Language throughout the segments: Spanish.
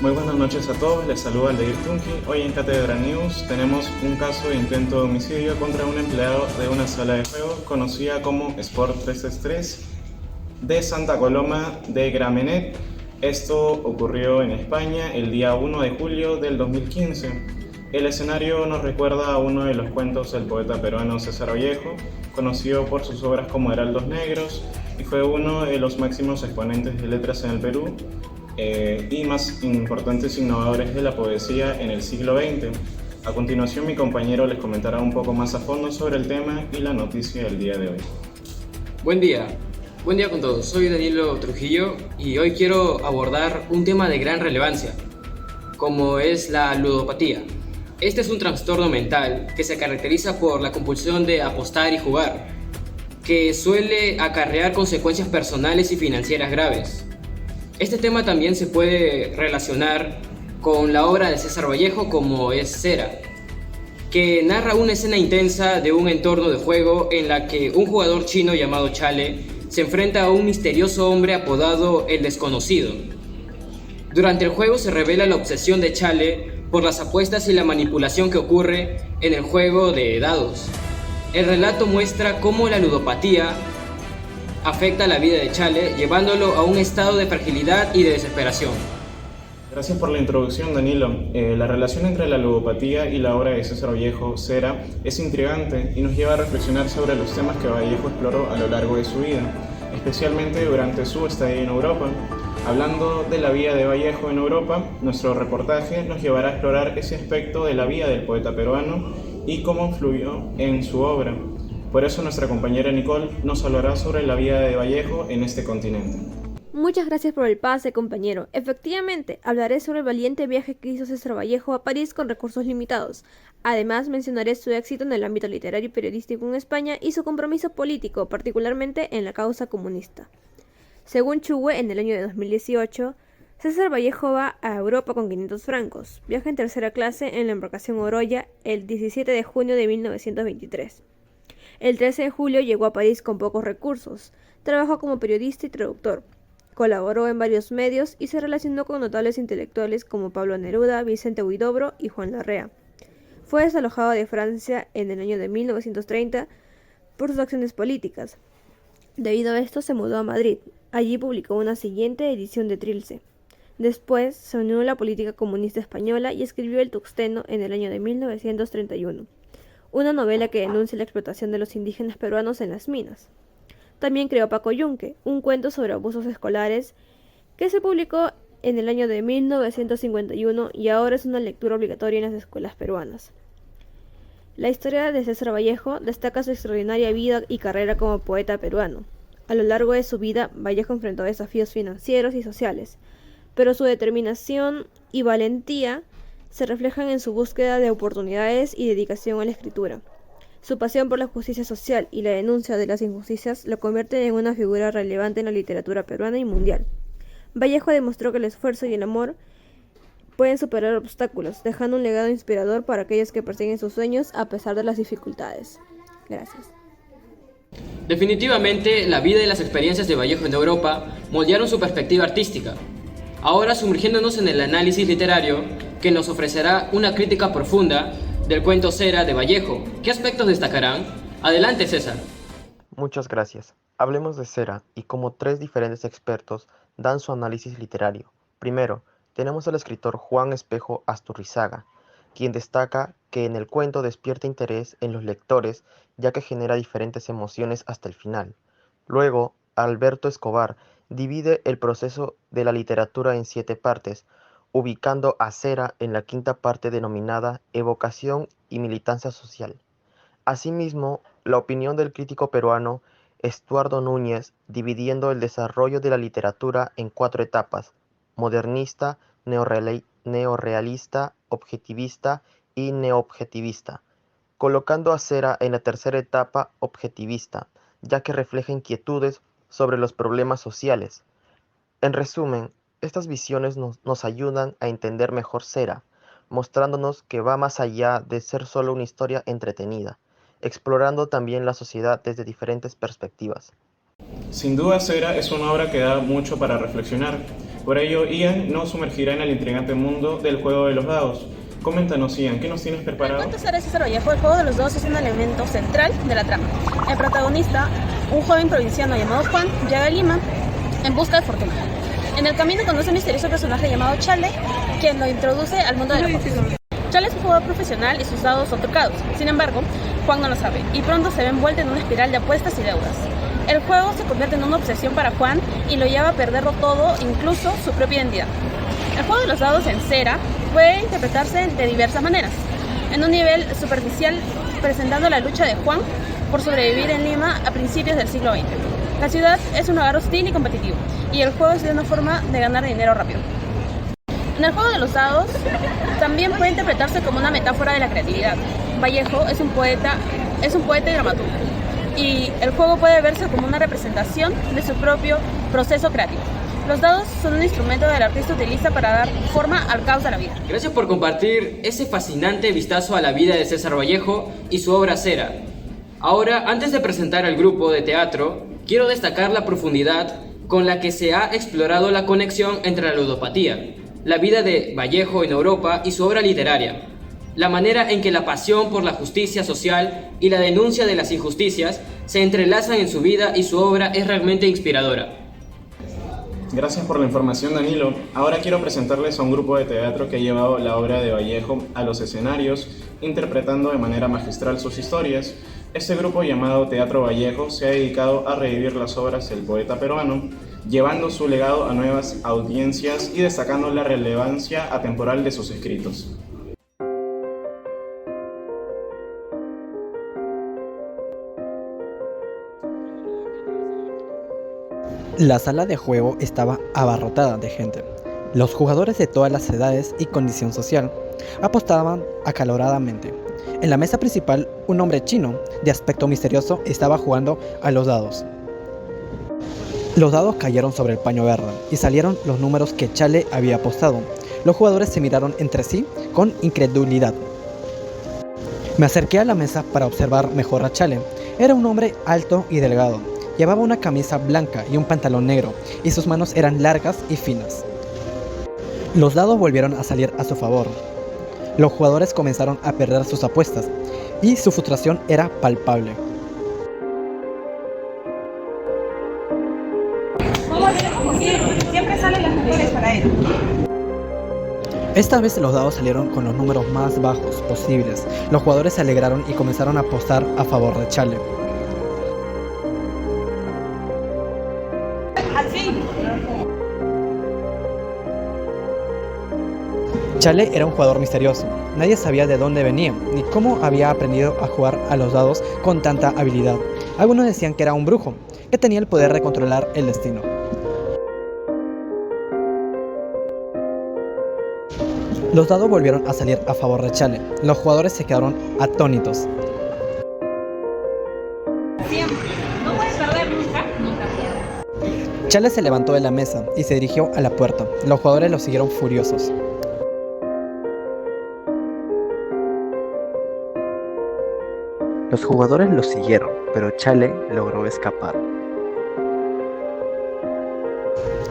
Muy buenas noches a todos, les saluda Aldeir Tunki. Hoy en Cátedra News tenemos un caso de intento de homicidio contra un empleado de una sala de juego conocida como Sport 333 de Santa Coloma de Gramenet. Esto ocurrió en España el día 1 de julio del 2015. El escenario nos recuerda a uno de los cuentos del poeta peruano César Vallejo, conocido por sus obras como Heraldos Negros, y fue uno de los máximos exponentes de letras en el Perú y más importantes innovadores de la poesía en el siglo XX. A continuación, mi compañero les comentará un poco más a fondo sobre el tema y la noticia del día de hoy. Buen día con todos. Soy Danilo Trujillo y hoy quiero abordar un tema de gran relevancia, como es la ludopatía. Este es un trastorno mental que se caracteriza por la compulsión de apostar y jugar, que suele acarrear consecuencias personales y financieras graves. Este tema también se puede relacionar con la obra de César Vallejo como es Cera, que narra una escena intensa de un entorno de juego en la que un jugador chino llamado Chale se enfrenta a un misterioso hombre apodado El Desconocido. Durante el juego se revela la obsesión de Chale por las apuestas y la manipulación que ocurre en el juego de dados. El relato muestra cómo la ludopatía afecta la vida de Chale, llevándolo a un estado de fragilidad y de desesperación. Gracias por la introducción, Danilo. La relación entre la ludopatía y la obra de César Vallejo, Cera, es intrigante y nos lleva a reflexionar sobre los temas que Vallejo exploró a lo largo de su vida, especialmente durante su estadía en Europa. Hablando de la vida de Vallejo en Europa, nuestro reportaje nos llevará a explorar ese aspecto de la vida del poeta peruano y cómo influyó en su obra. Por eso nuestra compañera Nicole nos hablará sobre la vida de Vallejo en este continente. Muchas gracias por el pase, compañero. Efectivamente, hablaré sobre el valiente viaje que hizo César Vallejo a París con recursos limitados. Además, mencionaré su éxito en el ámbito literario y periodístico en España y su compromiso político, particularmente en la causa comunista. Según Chugue, en el año de 2018, César Vallejo va a Europa con 500 francos. Viaja en tercera clase en la embarcación Oroya el 17 de junio de 1923. El 13 de julio llegó a París con pocos recursos. Trabajó como periodista y traductor. Colaboró en varios medios y se relacionó con notables intelectuales como Pablo Neruda, Vicente Huidobro y Juan Larrea. Fue desalojado de Francia en el año de 1930 por sus acciones políticas. Debido a esto se mudó a Madrid. Allí publicó una siguiente edición de Trilce. Después se unió a la política comunista española y escribió El Tuxteno en el año de 1931. Una novela que denuncia la explotación de los indígenas peruanos en las minas. También creó Paco Yunque, un cuento sobre abusos escolares que se publicó en el año de 1951 y ahora es una lectura obligatoria en las escuelas peruanas. La historia de César Vallejo destaca su extraordinaria vida y carrera como poeta peruano. A lo largo de su vida, Vallejo enfrentó desafíos financieros y sociales, pero su determinación y valentía se reflejan en su búsqueda de oportunidades y dedicación a la escritura. Su pasión por la justicia social y la denuncia de las injusticias lo convierten en una figura relevante en la literatura peruana y mundial. Vallejo demostró que el esfuerzo y el amor pueden superar obstáculos, dejando un legado inspirador para aquellos que persiguen sus sueños a pesar de las dificultades. Gracias. Definitivamente, la vida y las experiencias de Vallejo en Europa moldearon su perspectiva artística. Ahora, sumergiéndonos en el análisis literario, que nos ofrecerá una crítica profunda del cuento Cera de Vallejo. ¿Qué aspectos destacarán? Adelante, César. Muchas gracias. Hablemos de Cera y cómo tres diferentes expertos dan su análisis literario. Primero, tenemos al escritor Juan Espejo Asturrizaga, quien destaca que en el cuento despierta interés en los lectores ya que genera diferentes emociones hasta el final. Luego, Alberto Escobar divide el proceso de la literatura en 7 partes, ubicando a Cera en la quinta parte denominada Evocación y Militancia Social. Asimismo, la opinión del crítico peruano Estuardo Núñez, dividiendo el desarrollo de la literatura en 4 etapas: modernista, neorrealista, objetivista y neoobjetivista, colocando a Cera en la tercera etapa objetivista, ya que refleja inquietudes sobre los problemas sociales. En resumen, estas visiones nos ayudan a entender mejor Cera, mostrándonos que va más allá de ser solo una historia entretenida, explorando también la sociedad desde diferentes perspectivas. Sin duda, Cera es una obra que da mucho para reflexionar. Por ello, Ian nos sumergirá en el intrigante mundo del juego de los dados. Coméntanos, Ian, ¿qué nos tienes preparado? El cuento Sara César Vallejo, el juego de los dados es un elemento central de la trama. El protagonista, un joven provinciano llamado Juan, llega a Lima en busca de fortuna. En el camino conoce a un misterioso personaje llamado Chale, quien lo introduce al mundo de la apuesta. Chale es un jugador profesional y sus dados son trucados. Sin embargo, Juan no lo sabe y pronto se ve envuelto en una espiral de apuestas y deudas. El juego se convierte en una obsesión para Juan y lo lleva a perderlo todo, incluso su propia identidad. El juego de los dados en cera puede interpretarse de diversas maneras. En un nivel superficial, presentando la lucha de Juan por sobrevivir en Lima a principios del siglo XX. La ciudad es un lugar hostil y competitivo, y el juego es una forma de ganar dinero rápido. En el juego de los dados, también puede interpretarse como una metáfora de la creatividad. Vallejo es un poeta y dramaturgo, y el juego puede verse como una representación de su propio proceso creativo. Los dados son un instrumento que el artista utiliza para dar forma al caos de la vida. Gracias por compartir ese fascinante vistazo a la vida de César Vallejo y su obra Cera. Ahora, antes de presentar al grupo de teatro, quiero destacar la profundidad con la que se ha explorado la conexión entre la ludopatía, la vida de Vallejo en Europa y su obra literaria. La manera en que la pasión por la justicia social y la denuncia de las injusticias se entrelazan en su vida y su obra es realmente inspiradora. Gracias por la información, Danilo. Ahora quiero presentarles a un grupo de teatro que ha llevado la obra de Vallejo a los escenarios, interpretando de manera magistral sus historias. Este grupo, llamado Teatro Vallejo, se ha dedicado a revivir las obras del poeta peruano, llevando su legado a nuevas audiencias y destacando la relevancia atemporal de sus escritos. La sala de juego estaba abarrotada de gente. Los jugadores de todas las edades y condición social apostaban acaloradamente. En la mesa principal, un hombre chino de aspecto misterioso estaba jugando a los dados. Los dados cayeron sobre el paño verde y salieron los números que Chale había apostado. Los jugadores se miraron entre sí con incredulidad. Me acerqué a la mesa para observar mejor a Chale. Era un hombre alto y delgado. Llevaba una camisa blanca y un pantalón negro, y sus manos eran largas y finas. Los dados volvieron a salir a su favor. Los jugadores comenzaron a perder sus apuestas, y su frustración era palpable. Siempre salen las mejores para él. Esta vez los dados salieron con los números más bajos posibles. Los jugadores se alegraron y comenzaron a apostar a favor de Chale. Chale era un jugador misterioso. Nadie sabía de dónde venía, ni cómo había aprendido a jugar a los dados con tanta habilidad. Algunos decían que era un brujo, que tenía el poder de controlar el destino. Los dados volvieron a salir a favor de Chale. Los jugadores se quedaron atónitos. No puedes perder nunca. Chale se levantó de la mesa y se dirigió a la puerta. Los jugadores lo siguieron furiosos. Los jugadores lo siguieron, pero Chale logró escapar.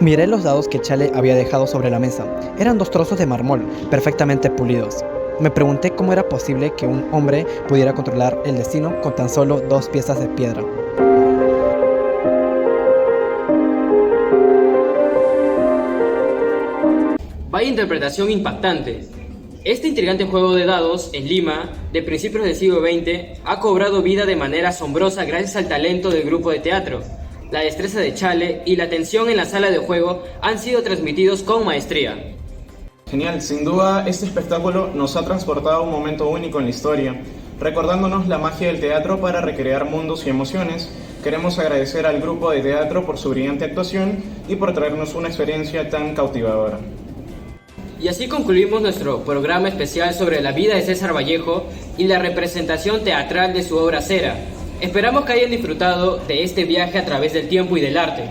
Miré los dados que Chale había dejado sobre la mesa. Eran 2 trozos de mármol, perfectamente pulidos. Me pregunté cómo era posible que un hombre pudiera controlar el destino con tan solo 2 piezas de piedra. Vaya interpretación impactante. Este intrigante juego de dados en Lima, de principios del siglo XX, ha cobrado vida de manera asombrosa gracias al talento del grupo de teatro. La destreza de Chale y la tensión en la sala de juego han sido transmitidos con maestría. Genial, sin duda este espectáculo nos ha transportado a un momento único en la historia, recordándonos la magia del teatro para recrear mundos y emociones. Queremos agradecer al grupo de teatro por su brillante actuación y por traernos una experiencia tan cautivadora. Y así concluimos nuestro programa especial sobre la vida de César Vallejo y la representación teatral de su obra Cera. Esperamos que hayan disfrutado de este viaje a través del tiempo y del arte,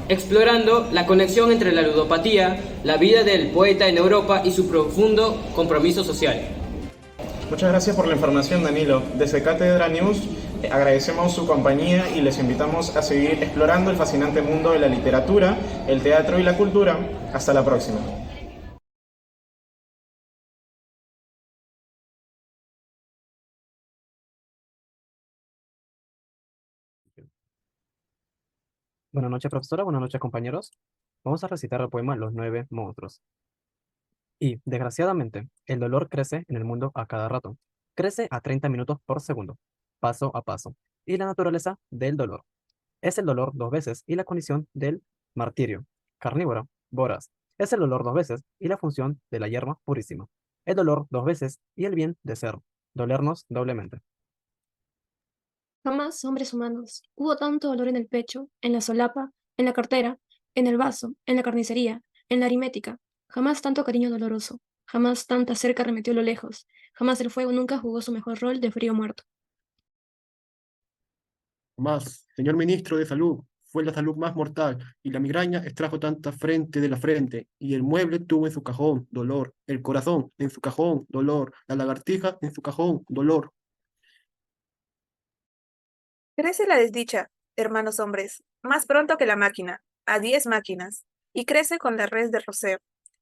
explorando la conexión entre la ludopatía, la vida del poeta en Europa y su profundo compromiso social. Muchas gracias por la información, Danilo. Desde Cátedra News Agradecemos su compañía y les invitamos a seguir explorando el fascinante mundo de la literatura, el teatro y la cultura. Hasta la próxima. Buenas noches, profesora. Buenas noches, compañeros. Vamos a recitar el poema Los nueve monstruos. Y, desgraciadamente, el dolor crece en el mundo a cada rato. Crece a 30 minutos por segundo, paso a paso. Y la naturaleza del dolor es el dolor dos veces y la condición del martirio. Carnívoro, voraz. Es el dolor dos veces y la función de la hierba purísima. El dolor dos veces y el bien de ser. Dolernos doblemente. Jamás, hombres humanos, hubo tanto dolor en el pecho, en la solapa, en la cartera, en el vaso, en la carnicería, en la aritmética. Jamás tanto cariño doloroso. Jamás tanta cerca remetió lo lejos. Jamás el fuego nunca jugó su mejor rol de frío muerto. Más, señor ministro de Salud, fue la salud más mortal, y la migraña extrajo tanta frente de la frente, y el mueble tuvo en su cajón dolor, el corazón en su cajón dolor, la lagartija en su cajón dolor. Crece la desdicha, hermanos hombres, más pronto que la máquina, a 10 máquinas, y crece con la red de roceo,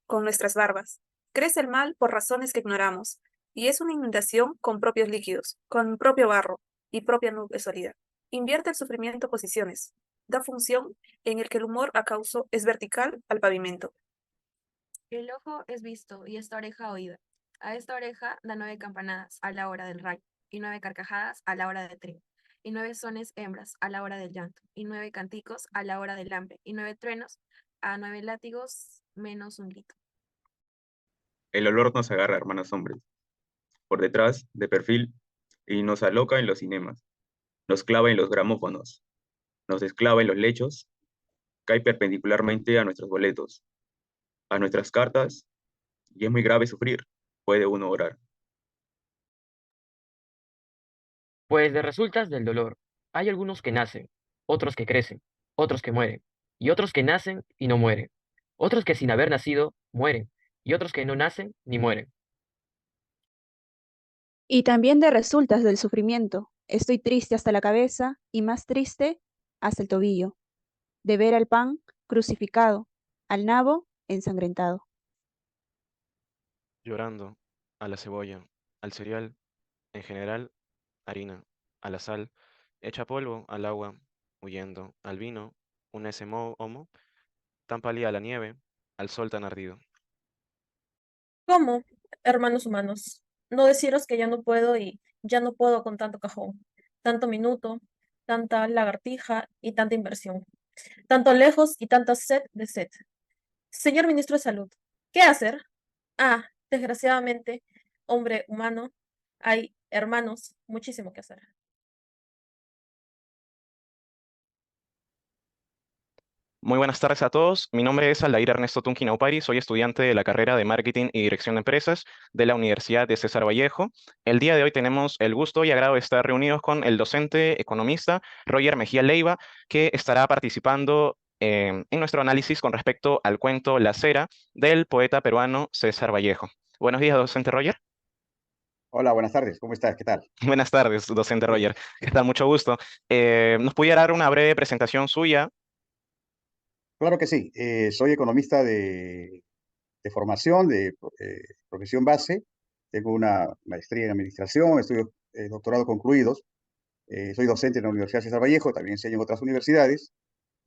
con nuestras barbas. Crece el mal por razones que ignoramos, y es una inundación con propios líquidos, con propio barro y propia nube sólida. Invierte el sufrimiento posiciones, da función en el que el humor a causa es vertical al pavimento. El ojo es visto y esta oreja oída. A esta oreja da 9 campanadas a la hora del rayo, y 9 carcajadas a la hora del trigo, y 9 sones hembras a la hora del llanto, y 9 canticos a la hora del hambre, y 9 truenos a 9 látigos menos un grito. El olor nos agarra, hermanos hombres, por detrás, de perfil, y nos aloca en los cinemas, nos clava en los gramófonos, nos esclava en los lechos, cae perpendicularmente a nuestros boletos, a nuestras cartas, y es muy grave sufrir, puede uno orar. Pues de resultas del dolor, hay algunos que nacen, otros que crecen, otros que mueren, y otros que nacen y no mueren, otros que sin haber nacido mueren, y otros que no nacen ni mueren. Y también de resultas del sufrimiento. Estoy triste hasta la cabeza y más triste hasta el tobillo, de ver al pan crucificado, al nabo ensangrentado. Llorando a la cebolla, al cereal, en general, harina, a la sal, hecha polvo al agua, huyendo, al vino, un ese homo, tan pálida la nieve, al sol tan ardido. ¿Cómo, hermanos humanos? No deciros que ya no puedo y ya no puedo con tanto cajón, tanto minuto, tanta lagartija y tanta inversión, tanto lejos y tanta sed de sed. Señor ministro de Salud, ¿qué hacer? Ah, desgraciadamente, hombre humano, hay, hermanos, muchísimo que hacer. Muy buenas tardes a todos. Mi nombre es Aldair Ernesto Tunkin Aupari. Soy estudiante de la carrera de Marketing y Dirección de Empresas de la Universidad de César Vallejo. El día de hoy tenemos el gusto y agrado de estar reunidos con el docente economista Roger Mejía Leiva, que estará participando en nuestro análisis con respecto al cuento La Cera del poeta peruano César Vallejo. Buenos días, docente Roger. Hola, buenas tardes. ¿Cómo estás? ¿Qué tal? Buenas tardes, docente Roger. ¿Qué tal? Mucho gusto. ¿Nos pudiera dar una breve presentación suya? Claro que sí. Soy economista de formación, de profesión base. Tengo una maestría en administración, estudios doctorado concluidos. Soy docente en la Universidad César Vallejo, también enseño en otras universidades.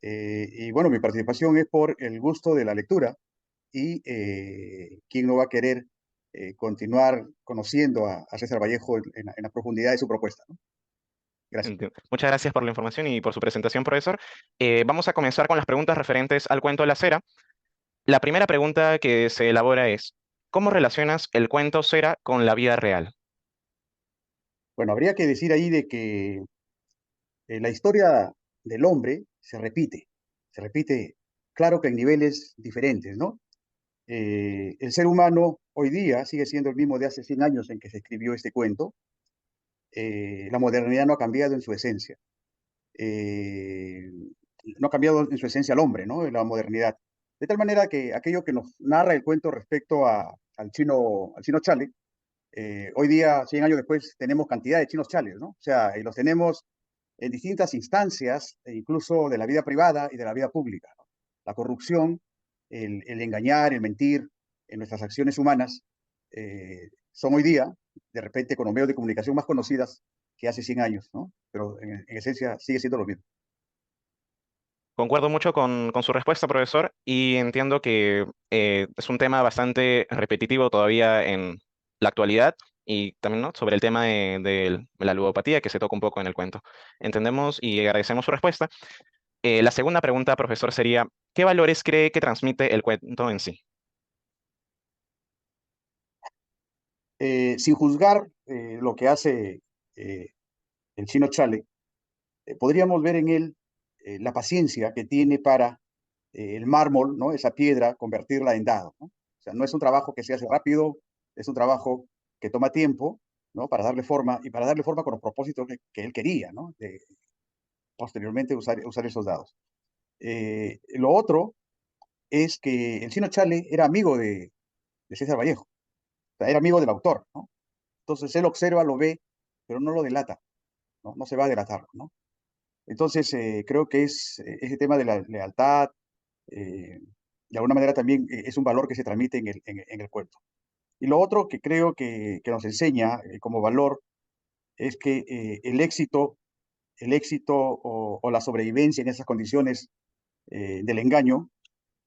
Y bueno, mi participación es por el gusto de la lectura y quién no va a querer continuar conociendo a César Vallejo en la profundidad de su propuesta, ¿no? Gracias. Muchas gracias por la información y por su presentación, profesor. Vamos a comenzar con las preguntas referentes al cuento de la cera. La primera pregunta que se elabora es, ¿cómo relacionas el cuento Cera con la vida real? Bueno, habría que decir ahí de que la historia del hombre se repite, claro que en niveles diferentes, ¿no? El ser humano hoy día sigue siendo el mismo de hace 100 años en que se escribió este cuento. La modernidad no ha cambiado en su esencia. No ha cambiado en su esencia el hombre, ¿no? La modernidad. De tal manera que aquello que nos narra el cuento respecto al chino Chale, Hoy día, 100 años después, tenemos cantidad de chinos chales, ¿no? O sea, y los tenemos en distintas instancias, e incluso de la vida privada y de la vida pública, ¿no? La corrupción, el engañar, el mentir en nuestras acciones humanas son hoy día, de repente, con los medios de comunicación más conocidas que hace 100 años, ¿no? Pero en esencia sigue siendo lo mismo. Concuerdo mucho con su respuesta, profesor, y entiendo que es un tema bastante repetitivo todavía en la actualidad y también, ¿no?, sobre el tema de la ludopatía que se toca un poco en el cuento. Entendemos y agradecemos su respuesta. La segunda pregunta, profesor, sería, ¿qué valores cree que transmite el cuento en sí? Sin juzgar lo que hace el chino Chale, podríamos ver en él la paciencia que tiene para el mármol, ¿no? Esa piedra, convertirla en dado, ¿no? O sea, no es un trabajo que se hace rápido, es un trabajo que toma tiempo, ¿no? Para darle forma y para darle forma con los propósitos que él quería, ¿no? De posteriormente usar esos dados. Lo otro es que el chino Chale era amigo de César Vallejo, o sea, era amigo del autor, ¿no? Entonces él observa, lo ve, pero no lo delata, ¿no? No se va a delatar, ¿no? Entonces, creo que es ese tema de la lealtad, de alguna manera también es un valor que se transmite en el cuento. Y lo otro que creo que nos enseña como valor es que el éxito o la sobrevivencia en esas condiciones del engaño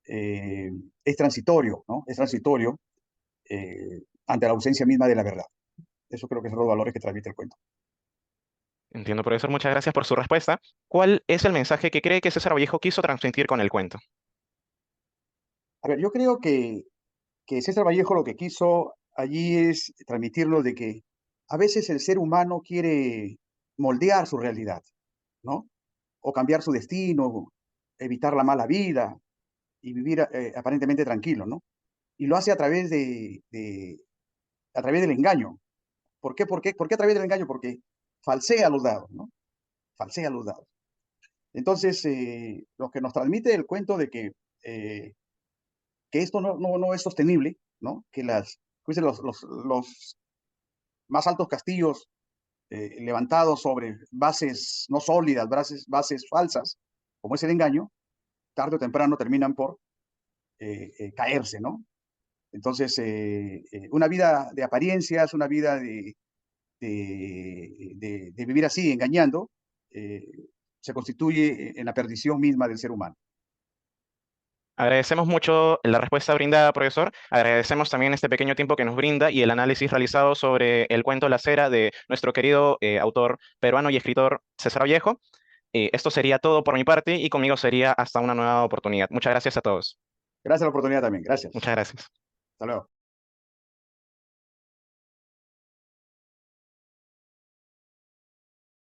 es transitorio, ¿no? Es transitorio ante la ausencia misma de la verdad. Eso creo que son los valores que transmite el cuento. Entiendo, profesor, muchas gracias por su respuesta. ¿Cuál es el mensaje que cree que César Vallejo quiso transmitir con el cuento? A ver, yo creo que César Vallejo lo que quiso allí es transmitirlo de que a veces el ser humano quiere moldear su realidad, ¿no? O cambiar su destino, evitar la mala vida y vivir aparentemente tranquilo, ¿no? Y lo hace a través del engaño. ¿Por qué? ¿Por qué a través del engaño? Porque falsea los dados, ¿no? Falsea los dados. Entonces, lo que nos transmite el cuento de que esto no es sostenible, ¿no? Que pues, los más altos castillos levantados sobre bases no sólidas, bases falsas, como es el engaño, tarde o temprano terminan por caerse, ¿no? Entonces, una vida de apariencias, una vida de vivir así, engañando, eh, se constituye en la perdición misma del ser humano. Agradecemos mucho la respuesta brindada, profesor. Agradecemos también este pequeño tiempo que nos brinda y el análisis realizado sobre el cuento La Cera de nuestro querido autor peruano y escritor César Vallejo. Esto sería todo por mi parte y conmigo sería hasta una nueva oportunidad. Muchas gracias a todos. Gracias a la oportunidad también. Gracias. Muchas gracias. Hasta luego.